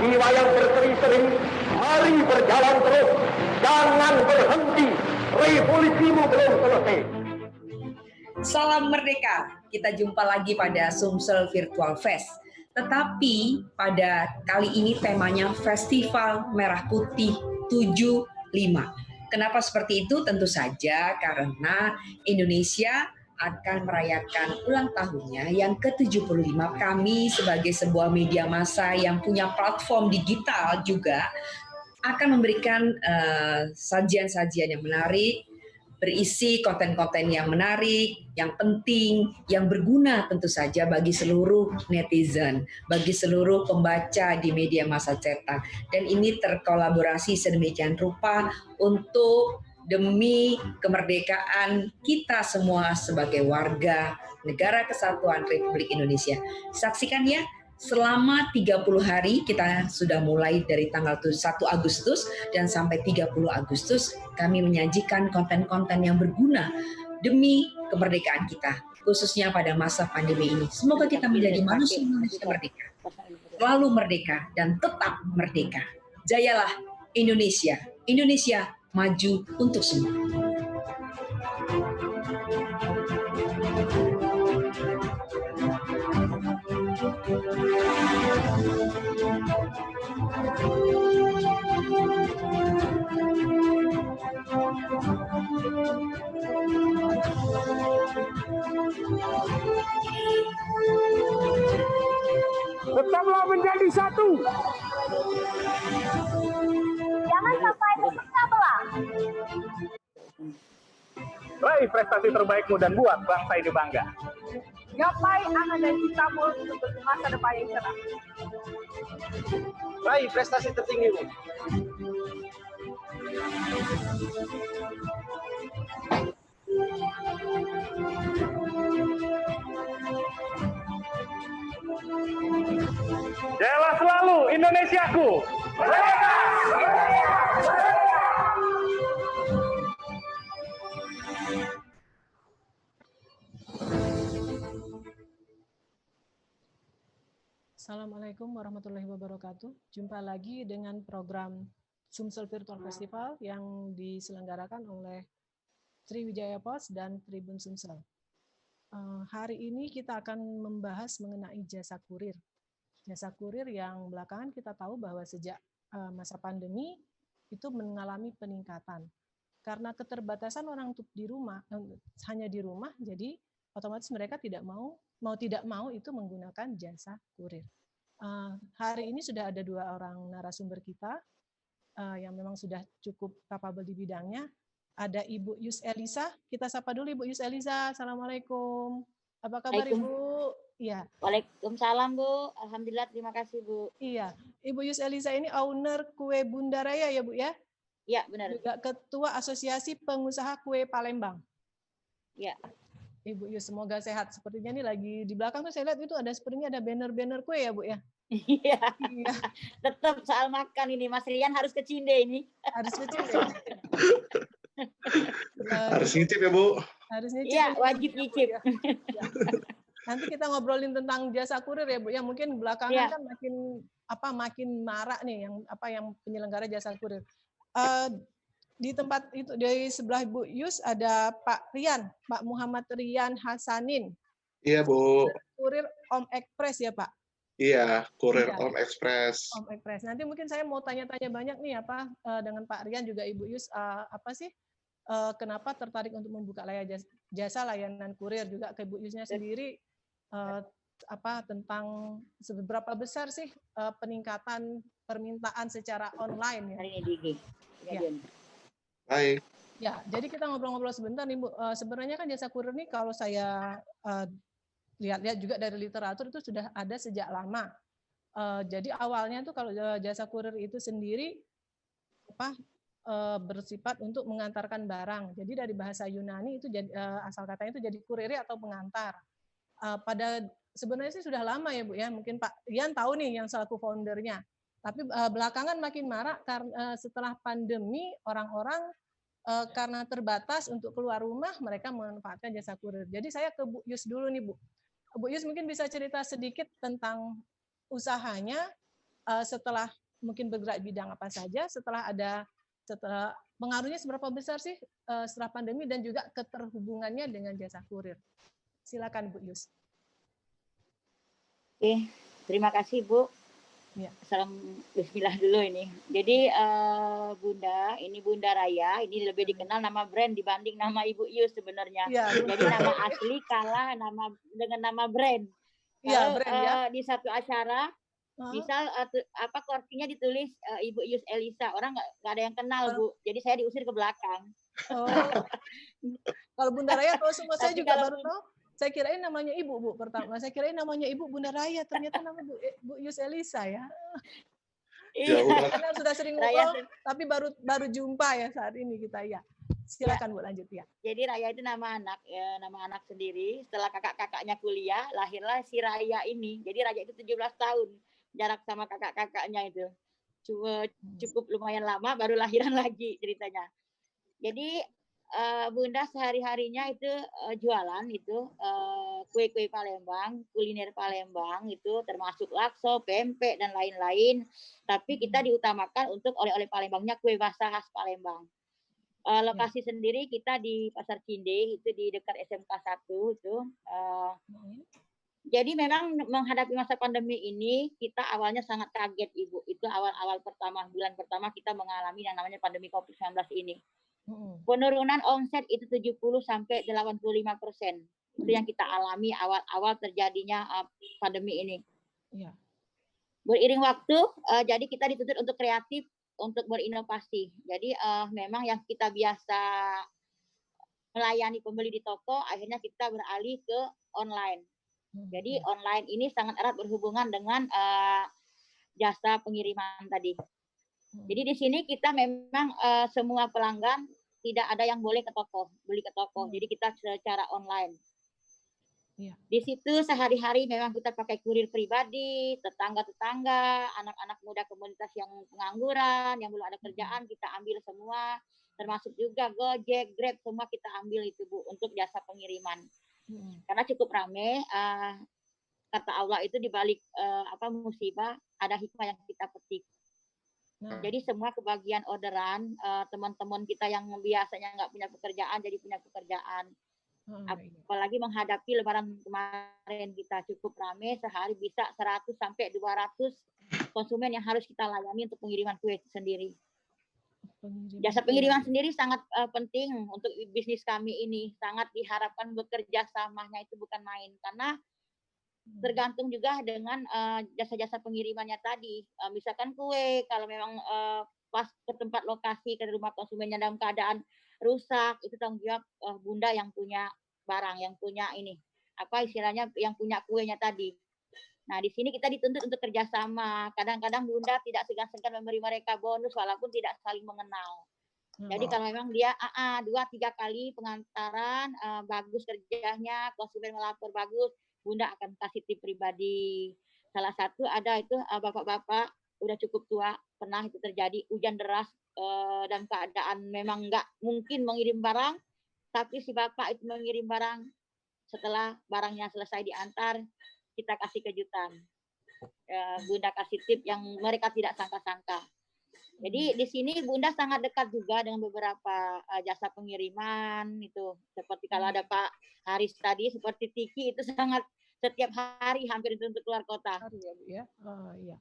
jiwa yang berseri-seri, mari berjalan terus, jangan berhenti, revolusimu belum selesai. Salam Merdeka, kita jumpa lagi pada Sumsel Virtual Fest. Tetapi pada kali ini temanya Festival Merah Putih 75. Kenapa seperti itu? Tentu saja karena Indonesia akan merayakan ulang tahunnya yang ke-75. Kami sebagai sebuah media massa yang punya platform digital juga akan memberikan sajian-sajian yang menarik, berisi konten-konten yang menarik, yang penting, yang berguna tentu saja bagi seluruh netizen, bagi seluruh pembaca di media massa cetak. Dan ini terkolaborasi sedemikian rupa untuk demi kemerdekaan kita semua sebagai warga Negara Kesatuan Republik Indonesia. Saksikan ya, selama 30 hari kita sudah mulai dari tanggal 1 Agustus dan sampai 30 Agustus kami menyajikan konten-konten yang berguna demi kemerdekaan kita, khususnya pada masa pandemi ini. Semoga kita menjadi manusia merdeka, selalu merdeka dan tetap merdeka. Jayalah Indonesia, Indonesia maju untuk semua. Tetaplah menjadi satu. Jangan sampai terpecah belah. Raih prestasi terbaikmu dan buat bangsa ini bangga. Gapai angan dan citamu untuk masa depan yang cerah. Raih prestasi tertinggimu. Jayalah selalu Indonesiaku. Assalamualaikum warahmatullahi wabarakatuh. Jumpa lagi dengan program Sumsel Virtual Festival yang diselenggarakan oleh Sriwijaya Pos dan Tribun Sumsel. Hari ini kita akan membahas mengenai jasa kurir. Jasa kurir yang belakangan kita tahu bahwa sejak masa pandemi itu mengalami peningkatan. Karena keterbatasan orang untuk di rumah, hanya di rumah, jadi otomatis mereka tidak mau itu menggunakan jasa kurir. Hari ini sudah ada 2 orang narasumber kita yang memang sudah cukup kapabel di bidangnya. Ada Ibu Yus Elisa. Kita sapa dulu Ibu Yus Elisa. Assalamualaikum. Apa kabar Ibu? Iya. Waalaikumsalam Bu. Alhamdulillah, terima kasih Bu. Iya. Ibu Yus Elisa ini owner Kue Bunda Raya ya Bu ya? Iya, benar. Juga Ketua Asosiasi Pengusaha Kue Palembang. Iya. Ibu Yus, semoga sehat. Sepertinya nih lagi di belakang tuh saya lihat itu sepertinya ada banner-banner kue ya Bu ya? Iya. Tetap soal makan ini, Mas Rian harus ke Cinde ini. Harus ke Cinde. Harus nyicip ya Bu. Harus nyicip. Iya, wajib nyicip. Ya. Nanti kita ngobrolin tentang jasa kurir ya Bu ya. Mungkin belakangan kan makin marak nih yang penyelenggara jasa kurir. Di tempat itu dari sebelah Bu Yus ada Pak Rian, Pak Muhammad Rian Hasanin. Iya Bu. Kurir Om Express ya Pak. Iya, kurir Om Express. Om Express. Nanti mungkin saya mau tanya-tanya banyak nih dengan Pak Rian juga Ibu Yus kenapa tertarik untuk membuka jasa layanan kurir, juga ke Ibu Yusnya sendiri tentang seberapa besar sih peningkatan permintaan secara online ya. Hari ini ya. Baik. Ya, jadi kita ngobrol-ngobrol sebentar nih Bu. Sebenarnya kan jasa kurir ini kalau saya lihat-lihat juga dari literatur itu sudah ada sejak lama. Jadi awalnya tuh kalau jasa kurir itu sendiri bersifat untuk mengantarkan barang. Jadi dari bahasa Yunani itu asal katanya itu jadi kuriri atau pengantar. Sebenarnya sih sudah lama ya Bu ya. Mungkin Pak Rian tahu nih yang selaku foundernya. Tapi belakangan makin marak karena setelah pandemi orang-orang karena terbatas untuk keluar rumah mereka memanfaatkan jasa kurir. Jadi saya ke Bu Yus dulu nih Bu. Bu Yus mungkin bisa cerita sedikit tentang usahanya setelah mungkin bergerak di bidang apa saja, setelah pengaruhnya seberapa besar sih setelah pandemi dan juga keterhubungannya dengan jasa kurir. Silakan Bu Yus. Oke, terima kasih Bu. Ya. Salam Bismillah dulu ini. Jadi Bunda, ini Bunda Raya, ini lebih dikenal nama brand dibanding nama Ibu Yus sebenarnya. Ya, jadi nama asli kalah dengan nama brand. Ya, Kalau brand, ya. di satu acara, misal kortingnya ditulis Ibu Yus Elisa, orang nggak ada yang kenal Bu. Jadi saya diusir ke belakang. Oh. Kalau Bunda Raya tahu semua, saya juga baru tahu. Saya kirain namanya Ibu, Bu, pertama. Saya kirain namanya Ibu Bunda Raya, ternyata nama Bu Yus Elisa ya. Iya. Karena sudah sering ngobrol, tapi baru jumpa ya saat ini kita ya. Silakan Bu, lanjut ya. Jadi Raya itu nama anak sendiri. Setelah kakak-kakaknya kuliah, lahirlah si Raya ini. Jadi Raya itu 17 tahun jarak sama kakak-kakaknya itu. Cukup lumayan lama baru lahiran lagi ceritanya. Jadi Bunda sehari-harinya itu jualan itu kue-kue Palembang, kuliner Palembang itu termasuk lakso, pempek dan lain-lain. Tapi kita diutamakan untuk oleh-oleh Palembangnya kue basah khas Palembang. Lokasi sendiri kita di Pasar Cinde itu di dekat SMK 1 itu. Jadi memang menghadapi masa pandemi ini kita awalnya sangat kaget Ibu. Itu awal-awal bulan pertama kita mengalami yang namanya pandemi COVID-19 ini. Penurunan omset itu 70-85%. Itu yang kita alami awal-awal terjadinya pandemi ini. Ya. Beriring waktu, jadi kita dituntut untuk kreatif, untuk berinovasi. Jadi memang yang kita biasa melayani pembeli di toko, akhirnya kita beralih ke online. Jadi online ini sangat erat berhubungan dengan jasa pengiriman tadi. Jadi di sini kita memang semua pelanggan tidak ada yang boleh beli ke toko. Jadi kita secara online. Ya. Di situ sehari-hari memang kita pakai kurir pribadi, tetangga-tetangga, anak-anak muda komunitas yang pengangguran, yang belum ada kerjaan kita ambil semua, termasuk juga Gojek, Grab, semua kita ambil itu Bu untuk jasa pengiriman. Karena cukup rame. Kata Allah itu di balik musibah ada hikmah yang kita petik. Jadi semua kebagian orderan, teman-teman kita yang biasanya nggak punya pekerjaan jadi punya pekerjaan. Apalagi menghadapi Lebaran kemarin kita cukup ramai, sehari bisa 100 sampai 200 konsumen yang harus kita layani untuk pengiriman kue sendiri. Jasa pengiriman sendiri sangat penting untuk bisnis kami ini. Sangat diharapkan bekerja samanya itu bukan main, karena tergantung juga dengan jasa-jasa pengirimannya tadi. Misalkan kue, kalau memang pas ke tempat lokasi, ke rumah konsumennya dalam keadaan rusak, itu tanggung jawab Bunda yang punya barang, yang punya ini, istilahnya yang punya kuenya tadi. Nah, di sini kita dituntut untuk kerjasama. Kadang-kadang Bunda tidak segan-segan memberi mereka bonus walaupun tidak saling mengenal. Jadi kalau memang dia 2-3 kali pengantaran, bagus kerjanya, konsumen melapor bagus, Bunda akan kasih tip pribadi. Salah satu ada itu bapak-bapak udah cukup tua, pernah itu terjadi hujan deras dan keadaan memang nggak mungkin mengirim barang, tapi si bapak itu mengirim barang, setelah barangnya selesai diantar, kita kasih kejutan. Bunda kasih tip yang mereka tidak sangka-sangka. Jadi di sini Bunda sangat dekat juga dengan beberapa jasa pengiriman itu. Seperti kalau ada Pak Haris tadi, seperti Tiki itu sangat setiap hari hampir itu untuk keluar kota. Ya. Oh iya.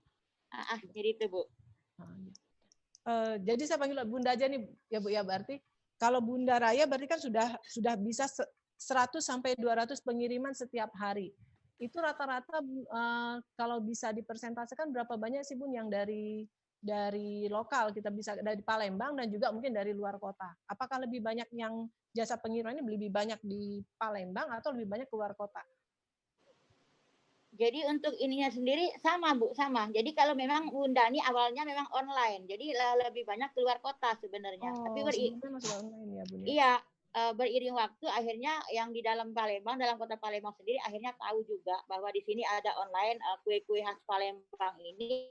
Jadi itu Bu. Jadi saya panggil Bunda aja nih ya Bu ya, berarti kalau Bunda Raya berarti kan sudah bisa 100 sampai 200 pengiriman setiap hari. Itu rata-rata kalau bisa dipersentasekan berapa banyak sih Bun yang dari lokal, kita bisa dari Palembang dan juga mungkin dari luar kota. Apakah lebih banyak yang jasa pengiriman ini lebih banyak di Palembang atau lebih banyak keluar kota? Jadi untuk ininya sendiri sama Bu, sama. Jadi kalau memang Bunda ini awalnya memang online, jadi lebih banyak keluar kota sebenarnya. Tapi masih online ya Bu? Iya, beriring waktu akhirnya yang di dalam Palembang, dalam kota Palembang sendiri akhirnya tahu juga bahwa di sini ada online kue-kue khas Palembang ini.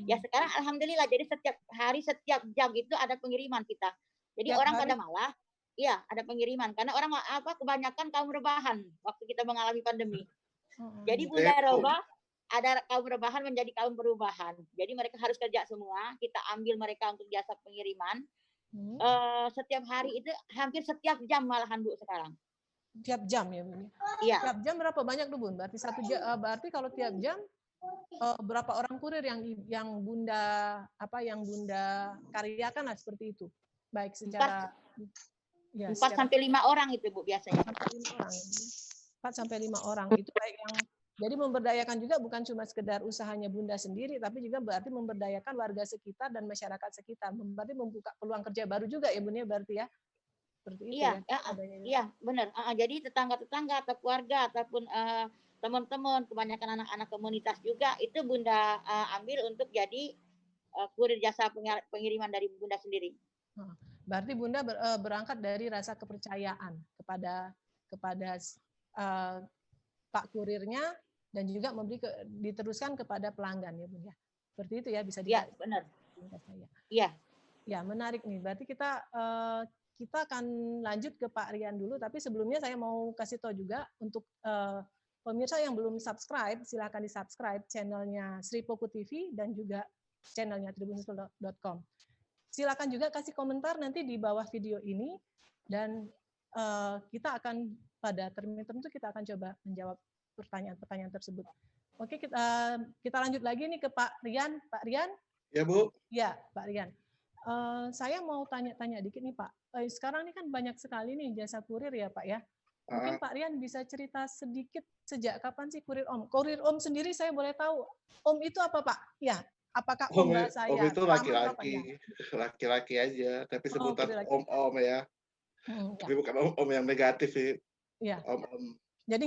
Ya sekarang alhamdulillah, jadi setiap hari setiap jam itu ada pengiriman kita. Jadi orang pada malah ada pengiriman karena orang kebanyakan kaum rebahan waktu kita mengalami pandemi. Jadi Bunda Roba ada kaum rebahan menjadi kaum perubahan. Jadi mereka harus kerja semua. Kita ambil mereka untuk jasa pengiriman. Setiap hari itu hampir setiap jam malahan Bu sekarang. Tiap jam ya Bun? Iya. Tiap jam berapa banyak tuh Bun? Berarti berarti kalau tiap jam berapa orang kurir yang Bunda karyakan lah seperti itu. Baik secara 4 sampai 5 orang itu Bu biasanya. 4 sampai 5 orang itu baik yang jadi memberdayakan juga bukan cuma sekedar usahanya Bunda sendiri, tapi juga berarti memberdayakan warga sekitar dan masyarakat sekitar. Berarti membuka peluang kerja baru juga ya Bun ya berarti ya. Seperti itu iya, ya. Iya, benar. Jadi tetangga-tetangga atau keluarga ataupun teman-teman, kebanyakan anak-anak komunitas juga itu Bunda ambil untuk jadi kurir jasa pengiriman dari Bunda sendiri. Berarti Bunda berangkat dari rasa kepercayaan kepada Pak kurirnya dan juga diteruskan kepada pelanggan ya Bunda. Seperti itu ya bisa Iya, benar. Iya. Ya, menarik nih. Berarti kita akan lanjut ke Pak Rian dulu, tapi sebelumnya saya mau kasih tahu juga untuk pemirsa yang belum subscribe, silakan di-subscribe channelnya Sri Poku TV dan juga channelnya tribunsumsel.com. Silakan juga kasih komentar nanti di bawah video ini dan kita akan pada termin tertentu kita akan coba menjawab pertanyaan-pertanyaan tersebut. Oke, kita lanjut lagi nih ke Pak Rian. Pak Rian? Ya, Bu. Ya, Pak Rian. Saya mau tanya-tanya dikit nih Pak. Sekarang ini kan banyak sekali nih jasa kurir ya Pak ya. Mungkin Pak Rian bisa cerita sedikit sejak kapan sih kurir Om? Kurir Om sendiri saya boleh tahu. Om itu apa Pak? Ya, apakah Om bahasa ya? Om itu laki-laki aja, tapi sebutan Om ya. Tapi bukan Om yang negatif sih. Iya. Om. Jadi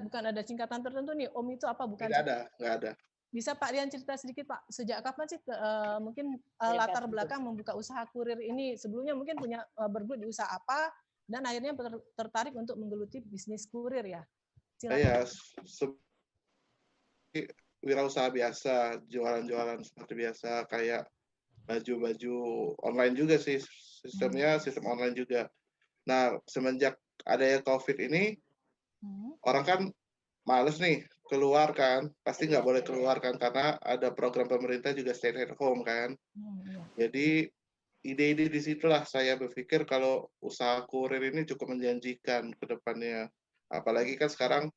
bukan ada singkatan tertentu nih. Om itu apa? Bukan. Nggak ada. Bisa Pak Rian cerita sedikit Pak, sejak kapan sih mungkin latar belakang membuka usaha kurir ini? Sebelumnya mungkin punya bergelut di usaha apa dan akhirnya tertarik untuk menggeluti bisnis kurir ya? Silakan. Saya wirausaha biasa, jualan-jualan seperti biasa, kayak baju-baju online juga sih, sistemnya sistem online juga. Nah, semenjak adanya COVID ini, orang kan males nih keluar kan, pasti nggak boleh keluar kan, karena ada program pemerintah juga stay at home kan. Jadi ide-ide di situlah saya berpikir kalau usaha kurir ini cukup menjanjikan ke depannya. Apalagi kan sekarang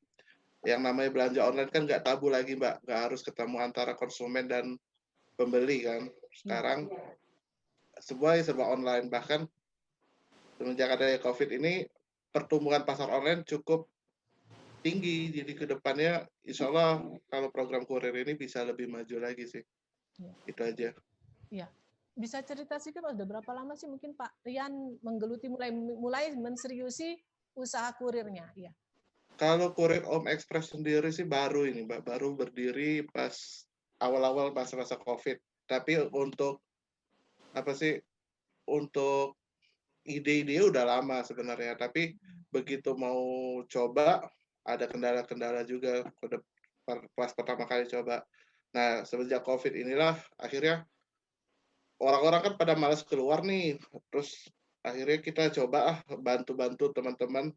yang namanya belanja online kan nggak tabu lagi Mbak, nggak harus ketemu antara konsumen dan pembeli kan. Sekarang semuanya serba online, bahkan semenjak adanya COVID ini pertumbuhan pasar online cukup tinggi, jadi ke depannya insya Allah kalau program kurir ini bisa lebih maju lagi sih. Itu aja. Iya. Bisa cerita sedikit Pak, udah berapa lama sih mungkin Pak Rian menggeluti mulai menseriusi usaha kurirnya? Iya. Kalau kurir Om Express sendiri sih baru ini Mbak, baru berdiri pas awal-awal masa-masa COVID. Tapi untuk untuk ide-ide udah lama sebenarnya, tapi begitu mau coba ada kendala-kendala juga pas pertama kali coba. Nah, semenjak COVID inilah akhirnya orang-orang kan pada malas keluar nih. Terus akhirnya kita coba bantu-bantu teman-teman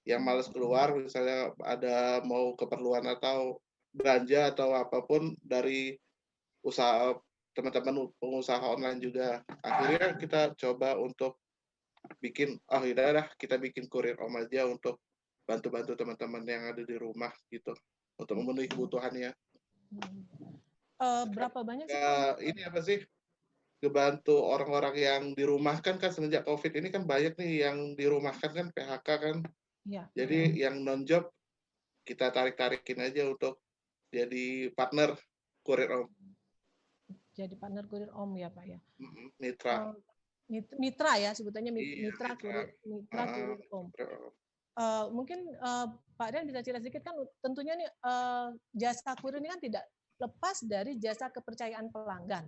yang malas keluar, misalnya ada mau keperluan atau belanja atau apapun dari usaha teman-teman pengusaha online juga. Akhirnya kita coba untuk bikin, kita bikin kurir Om aja untuk bantu-bantu teman-teman yang ada di rumah gitu, untuk memenuhi kebutuhannya. Berapa banyak sih? Ini apa sih? Ngebantu orang-orang yang dirumahkan kan semenjak COVID ini kan banyak nih yang dirumahkan kan PHK kan. Ya. Jadi yang non-job kita tarik-tarikin aja untuk jadi partner kurir Om. Jadi partner kurir Om ya Pak ya. Mitra. Mitra ya sebutannya mitra kurir Om. Mungkin Pak Rian bisa cerita sedikit kan tentunya nih jasa kurir ini kan tidak lepas dari jasa kepercayaan pelanggan.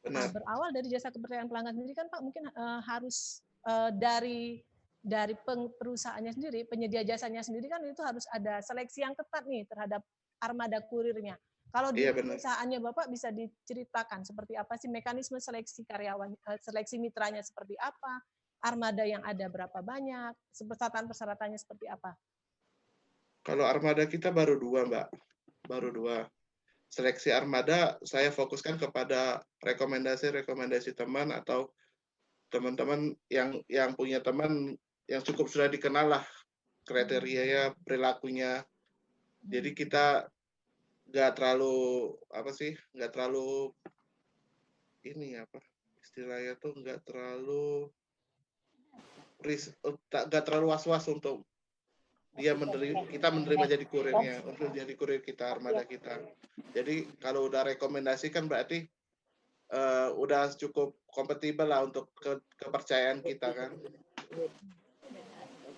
Nah, berawal dari jasa kepercayaan pelanggan sendiri kan Pak mungkin harus dari perusahaannya sendiri, penyedia jasanya sendiri kan itu harus ada seleksi yang ketat nih terhadap armada kurirnya. Kalau di perusahaannya Bapak bisa diceritakan seperti apa sih mekanisme seleksi karyawan, seleksi mitranya seperti apa, armada yang ada berapa banyak, persyaratan-persyaratannya seperti apa? Kalau armada kita baru 2 Mbak, baru 2. seleksi armada saya fokuskan kepada rekomendasi teman atau teman-teman yang punya teman yang cukup sudah dikenal lah kriterianya, perilakunya. Jadi kita nggak terlalu ini apa istilahnya tuh nggak terlalu was-was untuk kita menerima jadi kurirnya, untuk jadi kurir kita, armada kita. Jadi kalau udah rekomendasi kan berarti udah cukup kompatibel lah untuk kepercayaan kita kan.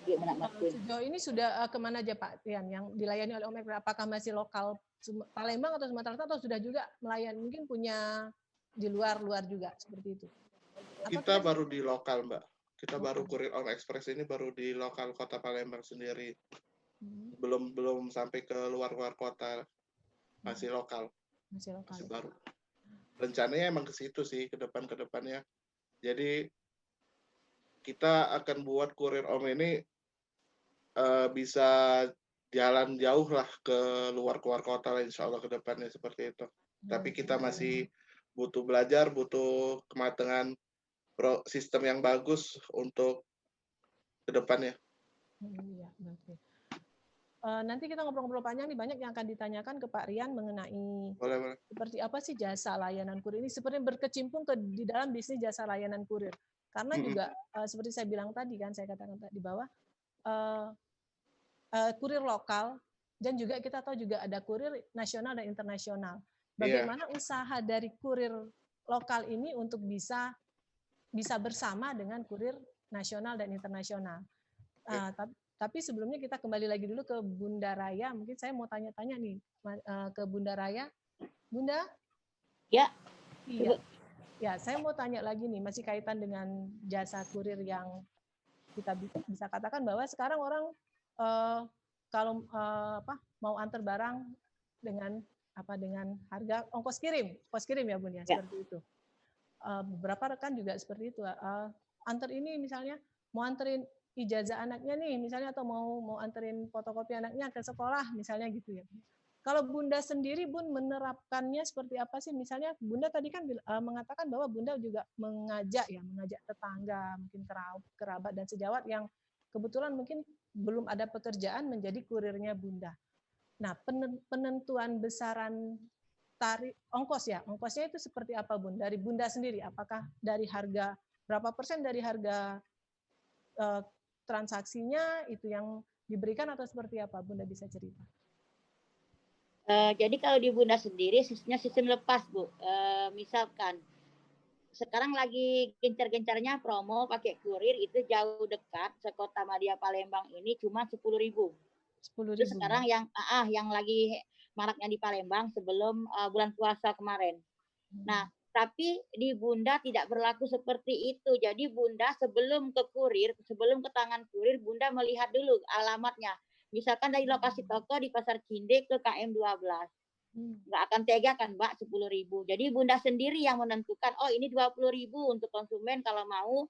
Sejauh ini sudah kemana aja Pak Rian yang dilayani oleh Om? Apakah masih lokal Palembang atau Sumatera Selatan, atau sudah juga melayani, mungkin punya di luar juga seperti itu? Kita baru di lokal, Mbak. Kita baru kurir Om Express ini baru di lokal Kota Palembang sendiri. Belum sampai ke luar kota, masih lokal. Masih baru. Rencananya emang ke situ sih ke depannya. Jadi kita akan buat kurir Om ini bisa jalan jauh lah ke luar kota lah, insya Allah ke depannya seperti itu. Tapi kita masih butuh belajar, butuh kematangan sistem yang bagus untuk ke depannya. Iya, okay. Nanti kita ngobrol-ngobrol panjang nih, banyak yang akan ditanyakan ke Pak Rian mengenai boleh. Seperti apa sih jasa layanan kurir ini, seperti berkecimpung di dalam bisnis jasa layanan kurir. Karena juga seperti saya bilang tadi kan, saya katakan di bawah, kurir lokal, dan juga kita tahu juga ada kurir nasional dan internasional. Bagaimana usaha dari kurir lokal ini untuk bisa bersama dengan kurir nasional dan internasional. Tapi sebelumnya kita kembali lagi dulu ke Bunda Raya. Mungkin saya mau tanya-tanya nih ke Bunda Raya. Bunda? Ya. Iya. Ya, saya mau tanya lagi nih, masih kaitan dengan jasa kurir yang kita bisa katakan bahwa sekarang orang kalau mau antar barang dengan harga ongkos kirim ya Bun ya, seperti itu. Beberapa rekan juga seperti itu. Antar ini misalnya mau anterin ijazah anaknya nih misalnya, atau mau anterin fotokopi anaknya ke sekolah misalnya gitu ya. Kalau Bunda sendiri Bun menerapkannya seperti apa sih? Misalnya Bunda tadi kan mengatakan bahwa Bunda juga mengajak tetangga, mungkin kerabat dan sejawat yang kebetulan mungkin belum ada pekerjaan menjadi kurirnya Bunda. Nah, penentuan besaran tarif ongkosnya itu seperti apa Bun? Dari Bunda sendiri, apakah dari harga berapa persen dari harga transaksinya itu yang diberikan atau seperti apa? Bunda bisa cerita. Jadi kalau di Bunda sendiri sistem lepas Bu. Misalkan sekarang lagi gencar-gencarnya promo pakai kurir, itu jauh dekat sekota Madia Palembang ini cuma 10.000. 10.000. Itu sekarang yang lagi maraknya di Palembang sebelum bulan puasa kemarin. Nah, tapi di Bunda tidak berlaku seperti itu. Jadi Bunda sebelum ke tangan kurir, Bunda melihat dulu alamatnya. Misalkan dari lokasi toko di Pasar Cinde ke KM 12. Nggak akan tega kan Mbak 10.000. Jadi Bunda sendiri yang menentukan, oh ini 20.000 untuk konsumen, kalau mau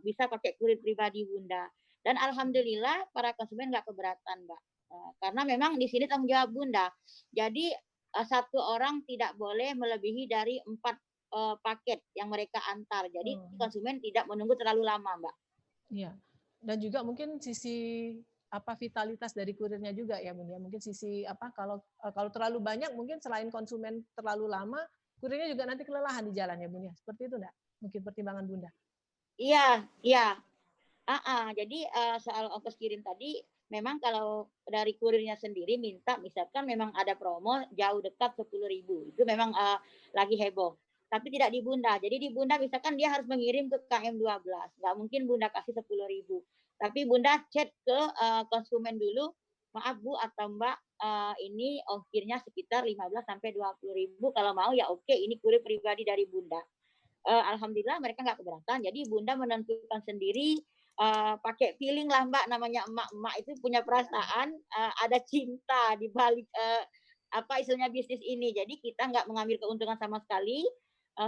bisa pakai kurir pribadi Bunda. Dan alhamdulillah para konsumen nggak keberatan Mbak. Karena memang di sini tanggung jawab Bunda. Jadi satu orang tidak boleh melebihi dari 4 paket yang mereka antar. Jadi konsumen tidak menunggu terlalu lama Mbak. Iya. Dan juga mungkin sisi vitalitas dari kurirnya juga ya Bun ya. Mungkin sisi kalau terlalu banyak, mungkin selain konsumen terlalu lama, kurirnya juga nanti kelelahan di jalan ya Bun ya. Seperti itu enggak? Mungkin pertimbangan Bunda. Iya. Jadi soal ongkos kirim tadi, memang kalau dari kurirnya sendiri minta, misalkan memang ada promo jauh dekat 10.000, itu memang lagi heboh. Tapi tidak di Bunda. Jadi di Bunda misalkan dia harus mengirim ke KM 12. Nggak mungkin Bunda kasih 10.000. Tapi Bunda chat ke konsumen dulu, maaf Bu atau Mbak, ini ongkirnya sekitar 15-20.000. Kalau mau ya oke, ini kurir pribadi dari Bunda. Alhamdulillah mereka nggak keberatan. Jadi Bunda menentukan sendiri, pakai feeling lah Mbak, namanya emak-emak itu punya perasaan, ada cinta di balik istilahnya bisnis ini. Jadi kita nggak mengambil keuntungan sama sekali.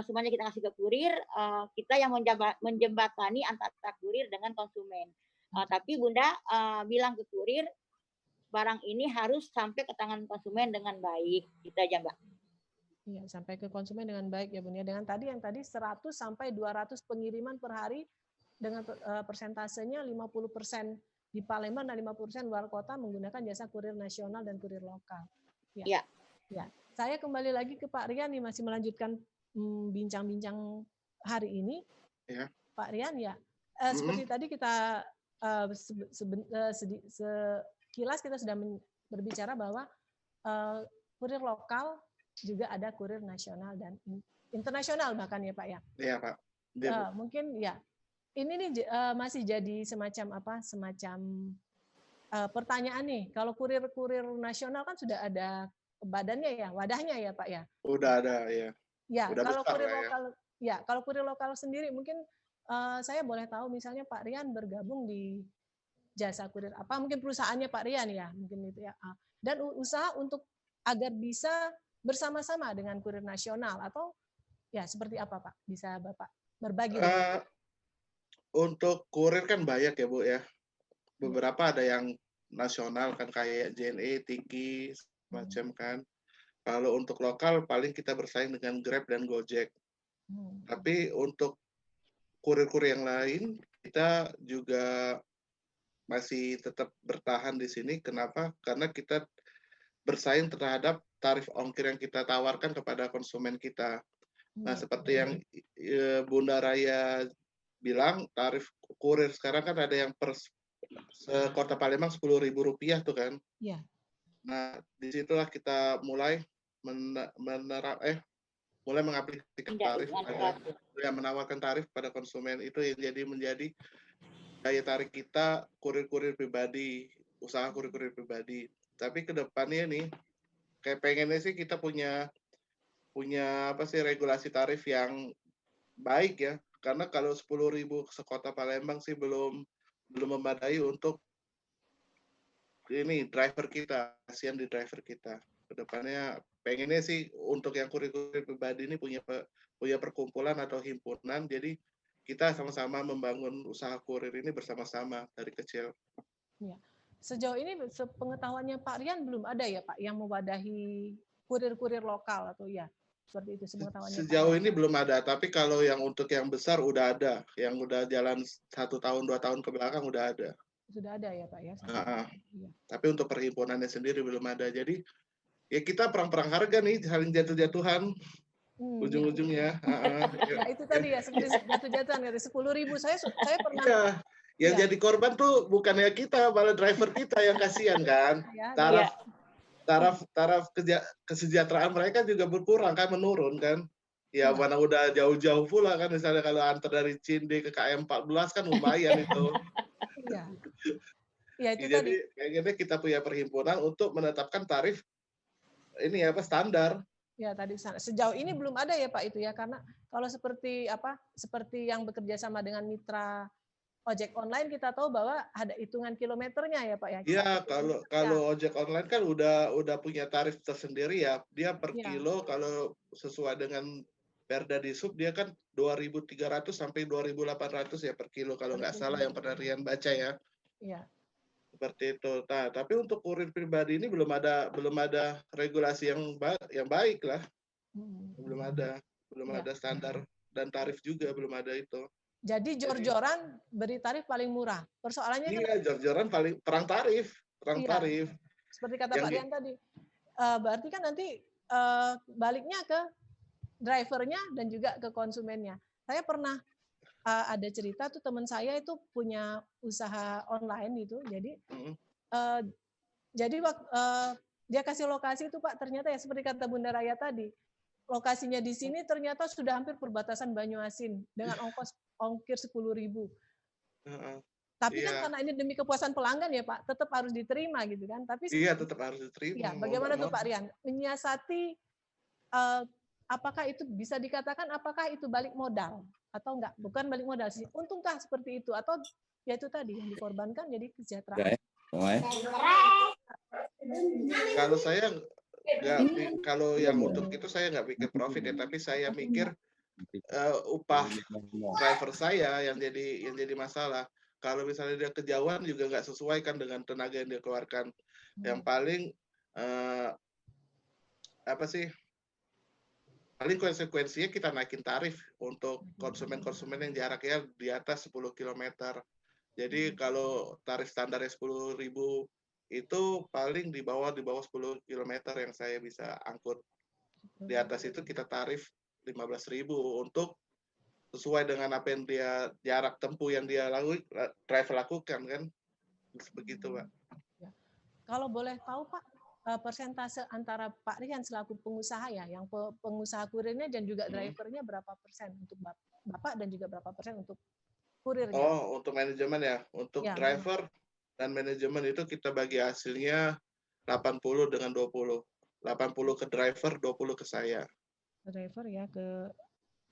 Semuanya kita kasih ke kurir, kita yang menjembatani antara kurir dengan konsumen. Tapi Bunda bilang ke kurir, barang ini harus sampai ke tangan konsumen dengan baik. Gitu aja Mbak. Iya, sampai ke konsumen dengan baik ya Bun ya. Dengan tadi yang tadi 100 sampai 200 pengiriman per hari dengan persentasenya 50% di Palembang dan 50% luar kota menggunakan jasa kurir nasional dan kurir lokal. Ya. Ya. Ya. Saya kembali lagi ke Pak Rian nih, masih melanjutkan bincang-bincang hari ini. Ya. Pak Rian ya, seperti tadi kita sekilas kita sudah berbicara bahwa kurir lokal juga ada kurir nasional dan internasional bahkan ya Pak ya. Iya Pak. Mungkin ya ini nih masih jadi semacam pertanyaan nih. Kalau kurir nasional kan sudah ada badannya ya, wadahnya ya Pak ya. Udah ada ya. Ya, udah kalau kurir lokal ya. Kalau kurir lokal sendiri mungkin saya boleh tahu misalnya Pak Rian bergabung di jasa kurir apa, mungkin perusahaannya Pak Rian ya, mungkin itu ya. Dan usaha untuk agar bisa bersama-sama dengan kurir nasional atau ya seperti apa Pak? Bisa Bapak berbagi? Untuk kurir kan banyak ya Bu ya. Beberapa ada yang nasional kan kayak JNE, Tiki, macam kan. Kalau untuk lokal paling kita bersaing dengan Grab dan Gojek. Tapi untuk kurir-kurir yang lain kita juga masih tetap bertahan di sini. Kenapa? Karena kita bersaing terhadap tarif ongkir yang kita tawarkan kepada konsumen kita. Nah, seperti yang Bunda Raya bilang, tarif kurir sekarang kan ada yang per Kota Palembang Rp10.000 tuh kan. Iya. Nah, disitulah kita mulai mulai mengaplikasikan tarif menawarkan tarif pada konsumen, itu yang menjadi daya tarik kita kurir-kurir pribadi, usaha kurir-kurir pribadi. Tapi kedepannya nih kayak pengennya sih kita punya regulasi tarif yang baik ya, karena kalau 10.000 sekota Palembang sih belum memadai untuk ini driver kita, kasihan di driver kita. Kedepannya pengennya sih untuk yang kurir-kurir pribadi ini punya perkumpulan atau himpunan, jadi kita sama-sama membangun usaha kurir ini bersama-sama dari kecil. Ya. Sejauh ini sepengetahuannya Pak Rian belum ada ya Pak yang mewadahi kurir-kurir lokal atau ya seperti itu sepengetahuannya. Sejauh ini belum ada, tapi kalau yang untuk yang besar udah ada, yang udah jalan 1 tahun 2 tahun ke belakang udah ada. Sudah ada ya Pak ya. Ya. Tapi untuk perhimpunannya sendiri belum ada. Jadi ya kita perang-perang harga nih, saling jatuh-jatuhan ujung-ujungnya. Nah itu tadi ya seperti jatuh-jatuhan dari 10.000 saya pernah. Iya. Yang jadi korban tuh bukannya kita, malah driver kita yang kasihan kan. Taraf kesejahteraan mereka juga berkurang kan, menurun kan. Ya mana udah jauh-jauh pula kan, misalnya kalau antar dari Cinde ke KM 14 kan lumayan itu. Iya. Ya, itu jadi tadi. Kayaknya kita punya perhimpunan untuk menetapkan tarif ini standar. Ya tadi sejauh ini belum ada ya Pak itu ya, karena kalau seperti yang bekerja sama dengan mitra ojek online kita tahu bahwa ada hitungan kilometernya ya Pak ya. Iya, kalau ojek online kan udah punya tarif tersendiri ya. Dia per kilo kalau sesuai dengan Perda di Sub dia kan 2.300 sampai 2.800 ya per kilo kalau nggak salah yang pernah Rian baca ya. Iya. Seperti itu. Nah, tapi untuk kurir pribadi ini belum ada regulasi yang baik lah. Belum ada standar dan tarif juga belum ada itu. Jadi jor-joran beri tarif paling murah. Persoalannya kan jor-joran paling perang tarif. Seperti kata Pak Rian tadi. Berarti kan nanti baliknya ke drivernya dan juga ke konsumennya. Saya pernah ada cerita tuh teman saya itu punya usaha online gitu. Jadi dia kasih lokasi itu Pak, ternyata ya seperti kata Bunda Raya tadi. Lokasinya di sini ternyata sudah hampir perbatasan Banyuasin dengan ongkir 10.000. Tapi kan karena ini demi kepuasan pelanggan ya Pak, tetap harus diterima gitu kan. Tapi tetap harus diterima. Ya, bagaimana tuh Pak Rian menyiasati apakah itu bisa dikatakan apakah itu balik modal atau enggak? Bukan balik modal sih. Untungkah seperti itu atau ya itu tadi yang dikorbankan jadi kesejahteraan. Kalau saya kalau yang untuk itu saya nggak pikir profit ya, tapi saya mikir upah driver saya yang jadi masalah. Kalau misalnya dia kejauhan juga nggak sesuai kan dengan tenaga yang dia keluarkan. Yang paling paling konsekuensinya kita naikin tarif untuk konsumen-konsumen yang jaraknya di atas 10 km. Jadi kalau tarif standarnya 10.000 itu paling di bawah 10 km yang saya bisa angkut. Di atas itu kita tarif 15.000 untuk sesuai dengan apa yang dia jarak tempuh yang dia driver lakukan kan. Begitu, Pak. Ya. Kalau boleh tahu Pak, persentase antara Pak Rian selaku pengusaha ya, yang pengusaha kurirnya dan juga drivernya berapa persen untuk Bapak dan juga berapa persen untuk kurirnya? Oh, untuk manajemen ya. Untuk Ya, driver dan manajemen itu kita bagi hasilnya 80 dengan 20. 80 ke driver, 20 ke saya. Driver ya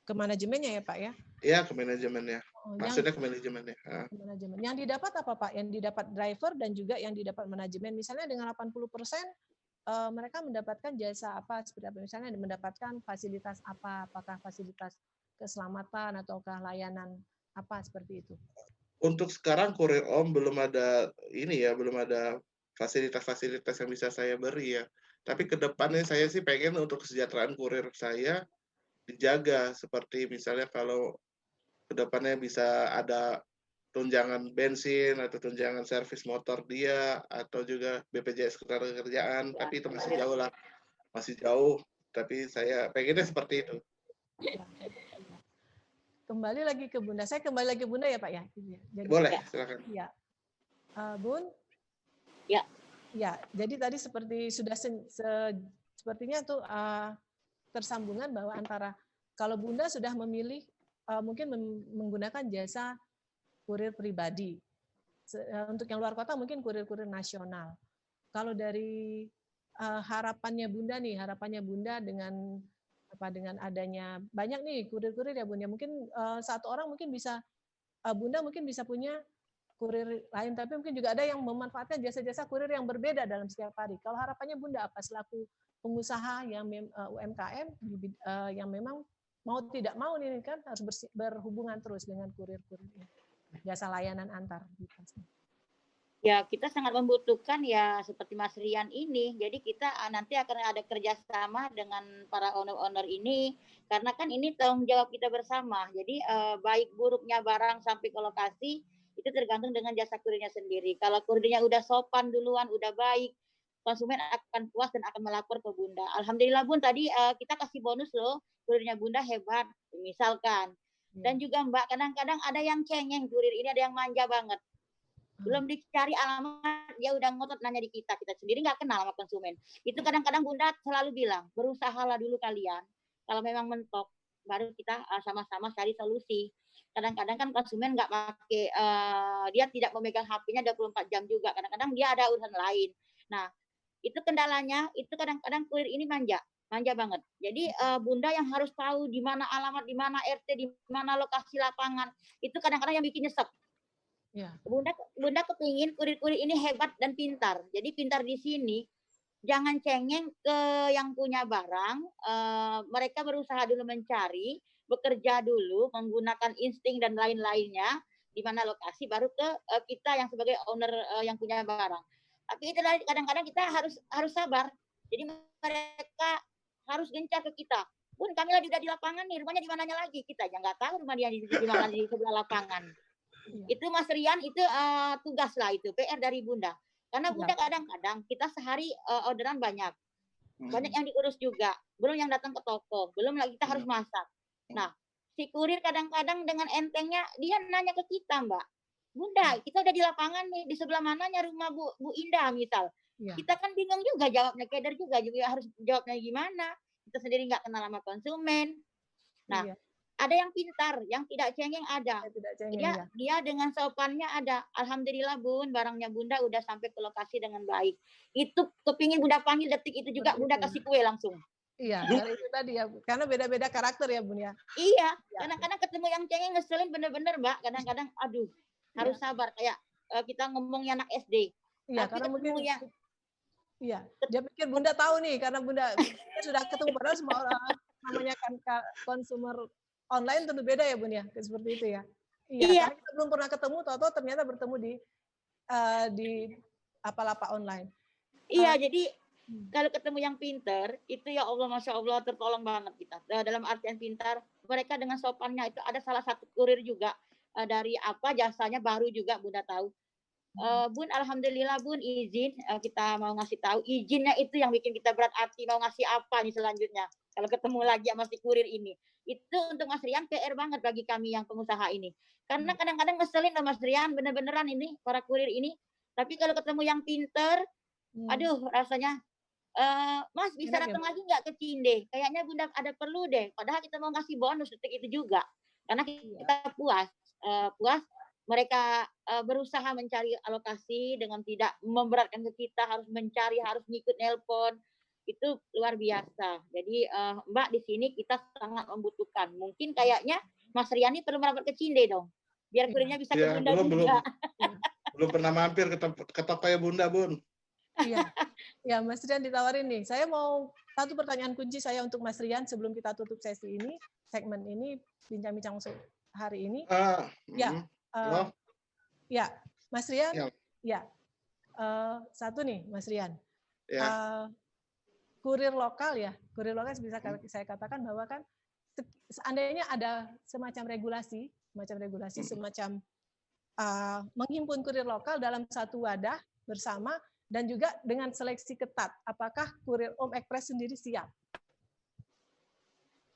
ke manajemennya ya Pak ya? Iya, ke manajemennya. Oh, maksudnya ke manajemennya. Manajemen. Yang didapat apa Pak? Yang didapat driver dan juga yang didapat manajemen. Misalnya dengan 80%, mereka mendapatkan jasa apa? Seperti apa? Misalnya mendapatkan fasilitas apa? Apakah fasilitas keselamatan ataukah layanan apa seperti itu? Untuk sekarang kurir Om belum ada belum ada fasilitas-fasilitas yang bisa saya beri ya. Tapi ke depannya saya sih pengen untuk kesejahteraan kurir saya dijaga, seperti misalnya kalau ke depannya bisa ada tunjangan bensin atau tunjangan servis motor dia atau juga BPJS Ketenagakerjaan, tapi itu masih jauh lah. Masih jauh, tapi saya pengennya seperti itu. Kembali lagi ke Bunda. Saya kembali lagi ke Bunda ya Pak ya? Jadi, boleh, silakan. Ya. Bun? Ya. Ya, jadi tadi seperti sudah sepertinya tuh tersambungan bahwa antara kalau Bunda sudah memilih mungkin menggunakan jasa kurir pribadi. Untuk yang luar kota mungkin kurir-kurir nasional. Kalau dari harapannya Bunda dengan adanya banyak nih kurir-kurir ya Bunda. Mungkin satu orang mungkin bisa Bunda mungkin bisa punya kurir lain, tapi mungkin juga ada yang memanfaatkan jasa-jasa kurir yang berbeda dalam setiap hari. Kalau harapannya Bunda apa selaku pengusaha yang UMKM yang memang mau tidak mau nih kan harus berhubungan terus dengan kurir-kurir jasa layanan antar. Ya, kita sangat membutuhkan ya seperti Mas Rian ini. Jadi kita nanti akan ada kerjasama dengan para owner-owner ini, karena kan ini tanggung jawab kita bersama. Jadi baik buruknya barang sampai ke lokasi itu tergantung dengan jasa kurirnya sendiri. Kalau kurirnya udah sopan duluan, udah baik, konsumen akan puas dan akan melapor ke Bunda. Alhamdulillah Bun, tadi kita kasih bonus loh, kurirnya Bunda hebat, misalkan. Dan juga Mbak, kadang-kadang ada yang cengeng kurir ini, ada yang manja banget. Belum dicari alamat, dia udah ngotot nanya di kita sendiri nggak kenal sama konsumen. Itu kadang-kadang Bunda selalu bilang, berusahalah dulu kalian. Kalau memang mentok, baru kita sama-sama cari solusi. Kadang-kadang kan konsumen nggak pakai, dia tidak memegang HP-nya 24 jam juga. Kadang-kadang dia ada urusan lain. Nah, itu kendalanya, itu kadang-kadang kurir ini manja banget. Jadi Bunda yang harus tahu di mana alamat, di mana RT, di mana lokasi lapangan. Itu kadang-kadang yang bikin nyesek. Ya. Bunda kepingin kurir-kurir ini hebat dan pintar. Jadi pintar di sini, jangan cengeng ke yang punya barang. Mereka berusaha dulu mencari, bekerja dulu, menggunakan insting dan lain-lainnya, di mana lokasi, baru ke kita yang sebagai owner yang punya barang. Tapi itu kadang-kadang kita harus sabar. Jadi mereka harus gencar ke kita. Bun, kami lagi udah di lapangan nih, rumahnya di mananya lagi? Kita aja nggak tahu rumah dia di mana, di sebelah lapangan. Itu Mas Rian, itu tugas lah, itu PR dari Bunda. Karena Bunda kadang-kadang kita sehari orderan banyak yang diurus juga, belum yang datang ke toko, belum lagi kita harus masak. Nah, si kurir kadang-kadang dengan entengnya dia nanya ke kita, Mbak, Bunda, kita udah di lapangan nih, di sebelah mananya rumah Bu Indah misal. Kita kan bingung juga jawabnya, keder juga harus jawabnya gimana. Kita sendiri nggak kenal sama konsumen. Nah, ada yang pintar, yang tidak cengeng ada. Dia dengan sopannya ada. Alhamdulillah Bun, barangnya Bunda udah sampai ke lokasi dengan baik. Itu kepingin Bunda panggil detik itu juga Bunda kasih kue langsung. Iya, itu tadi ya, karena beda-beda karakter ya Bun ya. Iya, kadang-kadang ketemu yang cengeng ngeselin bener-bener Mbak. Kadang-kadang aduh, harus sabar kayak kita ngomongnya anak SD. Iya, karena mungkin iya, dia pikir Bunda tahu nih karena Bunda sudah ketemu, padahal semua orang namanya kan konsumer online tentu beda ya Bun ya, seperti itu ya. Iya. Karena kita belum pernah ketemu, tahu-tahu ternyata bertemu di lapak online. Iya, jadi Kalau ketemu yang pinter, itu ya Allah, Masya Allah, tertolong banget kita. Dalam artian pintar, mereka dengan sopannya itu ada salah satu kurir juga dari apa jasanya baru juga Bunda tahu. Bun, alhamdulillah Bun izin, kita mau ngasih tahu izinnya itu yang bikin kita berat hati mau ngasih apa nih selanjutnya. Kalau ketemu lagi sama si kurir ini, itu untuk Mas Rian PR banget bagi kami yang pengusaha ini. Karena kadang-kadang ngeselin loh Mas Rian, bener-beneran ini para kurir ini. Tapi kalau ketemu yang pinter, aduh rasanya Mas bisa datang lagi nggak ke Cinde? Kayaknya Bunda ada perlu deh. Padahal kita mau ngasih bonus detik itu juga, karena kita puas mereka berusaha mencari alokasi dengan tidak memberatkan ke kita, harus mencari, harus ngikut nelpon, itu luar biasa. Jadi Mbak di sini kita sangat membutuhkan. Mungkin kayaknya Mas Riani perlu merapat ke Cinde dong, biar kurirnya bisa ke Bunda juga. Belum pernah mampir ke toko ya Bunda, Bun. Iya, ya Mas Rian ditawarin nih. Saya mau satu pertanyaan kunci saya untuk Mas Rian sebelum kita tutup sesi ini, segmen ini, bincang-bincang hari ini. Ya, Mas Rian. Ya, satu nih, Mas Rian. Kurir lokal ya, kurir lokal bisa saya katakan bahwa kan seandainya ada semacam regulasi, semacam menghimpun kurir lokal dalam satu wadah bersama. Dan juga dengan seleksi ketat, apakah kurir Om Express sendiri siap?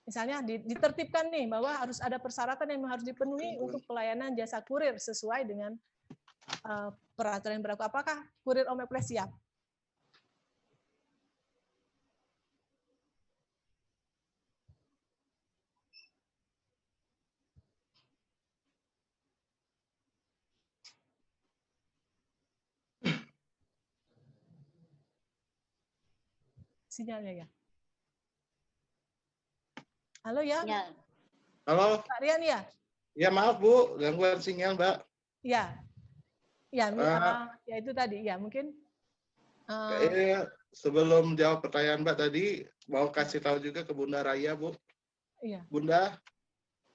Misalnya ditertibkan nih bahwa harus ada persyaratan yang harus dipenuhi untuk pelayanan jasa kurir sesuai dengan peraturan yang berlaku. Apakah kurir Om Express siap? Sinyalnya ya. Halo ya. Halo. Pak Rian ya. Ya maaf Bu, gangguan sinyal Mbak. Ya. Ya, ya itu tadi ya mungkin. Sebelum jawab pertanyaan Mbak tadi, mau kasih tahu juga ke Bunda Raya Bu. Iya. Bunda,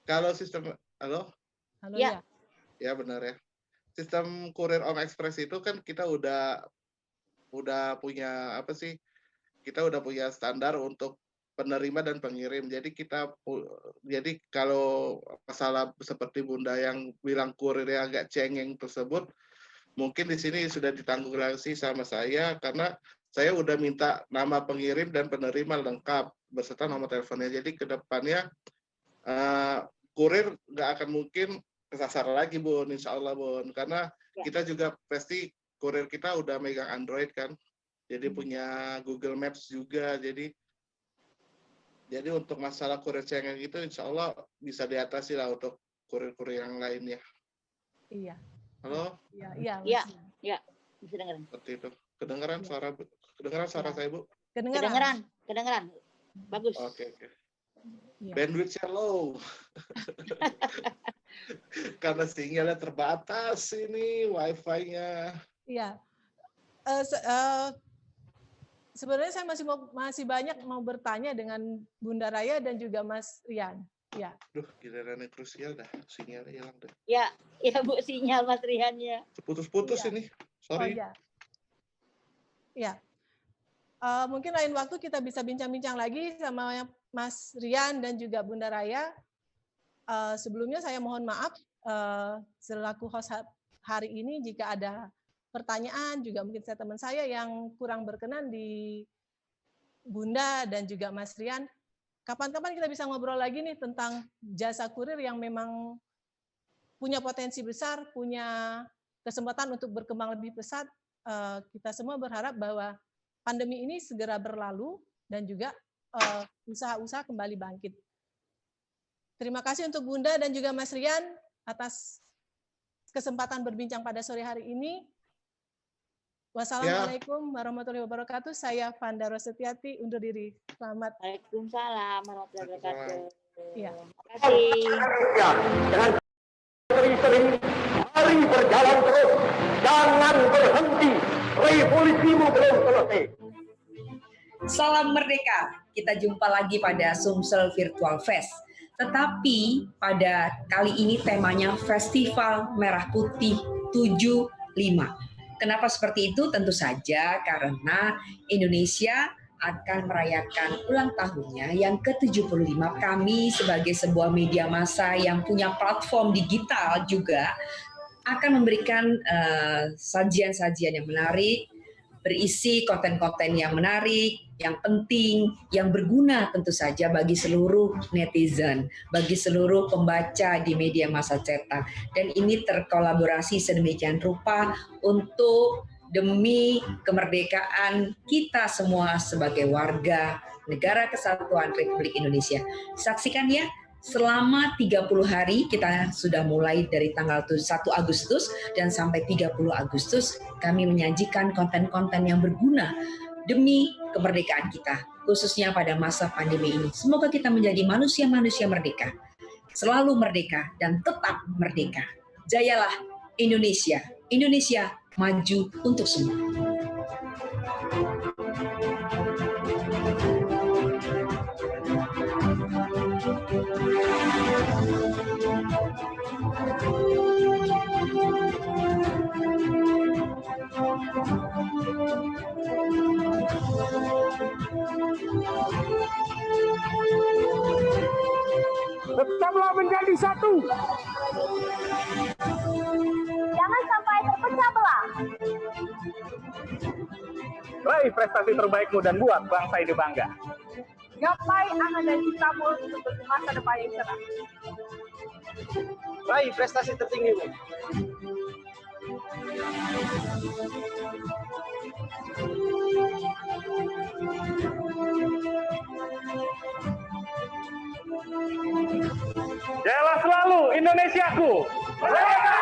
kalau sistem halo ya. Ya benar ya. Sistem kurir Om Express itu kan kita udah punya apa sih? Kita udah punya standar untuk penerima dan pengirim. Jadi kalau masalah seperti Bunda yang bilang kurirnya agak cengeng tersebut, mungkin di sini sudah ditanggulangi sama saya karena saya udah minta nama pengirim dan penerima lengkap beserta nomor teleponnya. Jadi ke depannya kurir nggak akan mungkin kesasar lagi Bun, insya Allah Bun. Karena kita juga pasti kurir kita udah megang Android kan. Jadi punya Google Maps juga. Jadi untuk masalah kurir cengeng itu insya Allah bisa diatasi lah untuk kurir-kurir yang lainnya. Iya. Halo? Iya. Bisa dengar. Seperti itu. Kedengaran suara saya Bu? Kedengaran. Bagus. Oke. Bandwidth-nya low. Karena sinyalnya terbatas ini Wi-Fi-nya. Iya. Sebenarnya saya masih banyak mau bertanya dengan Bunda Raya dan juga Mas Rian. Ya. Duh, gilirannya krusial dah, sinyalnya hilang deh. Ya Bu, sinyal Mas Riannya. Putus-putus ini, sorry. Ya. Mungkin lain waktu kita bisa bincang-bincang lagi sama Mas Rian dan juga Bunda Raya. Sebelumnya saya mohon maaf selaku host hari ini jika ada pertanyaan, juga mungkin teman saya yang kurang berkenan di Bunda dan juga Mas Rian. Kapan-kapan kita bisa ngobrol lagi nih tentang jasa kurir yang memang punya potensi besar, punya kesempatan untuk berkembang lebih pesat. Kita semua berharap bahwa pandemi ini segera berlalu dan juga usaha-usaha kembali bangkit. Terima kasih untuk Bunda dan juga Mas Rian atas kesempatan berbincang pada sore hari ini. Wassalamualaikum warahmatullahi wabarakatuh. Saya Fanda Rosetiati undur diri. Selamat. Waalaikumsalam warahmatullahi wabarakatuh. Ya. Terima kasih. Dengan sering-sering, mari berjalan terus. Jangan berhenti. Revolusimu belum selesai. Salam merdeka. Kita jumpa lagi pada Sumsel Virtual Fest. Tetapi pada kali ini temanya Festival Merah Putih 75. Kenapa seperti itu? Tentu saja karena Indonesia akan merayakan ulang tahunnya yang ke-75. Kami sebagai sebuah media massa yang punya platform digital juga akan memberikan sajian-sajian yang menarik, berisi konten-konten yang menarik, yang penting, yang berguna tentu saja bagi seluruh netizen, bagi seluruh pembaca di media massa cetak. Dan ini terkolaborasi sedemikian rupa untuk demi kemerdekaan kita semua sebagai warga Negara Kesatuan Republik Indonesia. Saksikan ya, selama 30 hari kita sudah mulai dari tanggal 1 Agustus dan sampai 30 Agustus kami menyajikan konten-konten yang berguna demi kemerdekaan kita, khususnya pada masa pandemi ini. Semoga kita menjadi manusia-manusia merdeka, selalu merdeka dan tetap merdeka. Jayalah Indonesia, Indonesia maju untuk semua. Tetaplah menjadi satu. Jangan sampai terpecah belah. Raih prestasi terbaikmu dan buat bangsa ini bangga. Gapai anak dan citamu untuk masa depan yang cerah. Raih prestasi tertinggimu. Jayalah selalu Indonesiaku. Merdeka!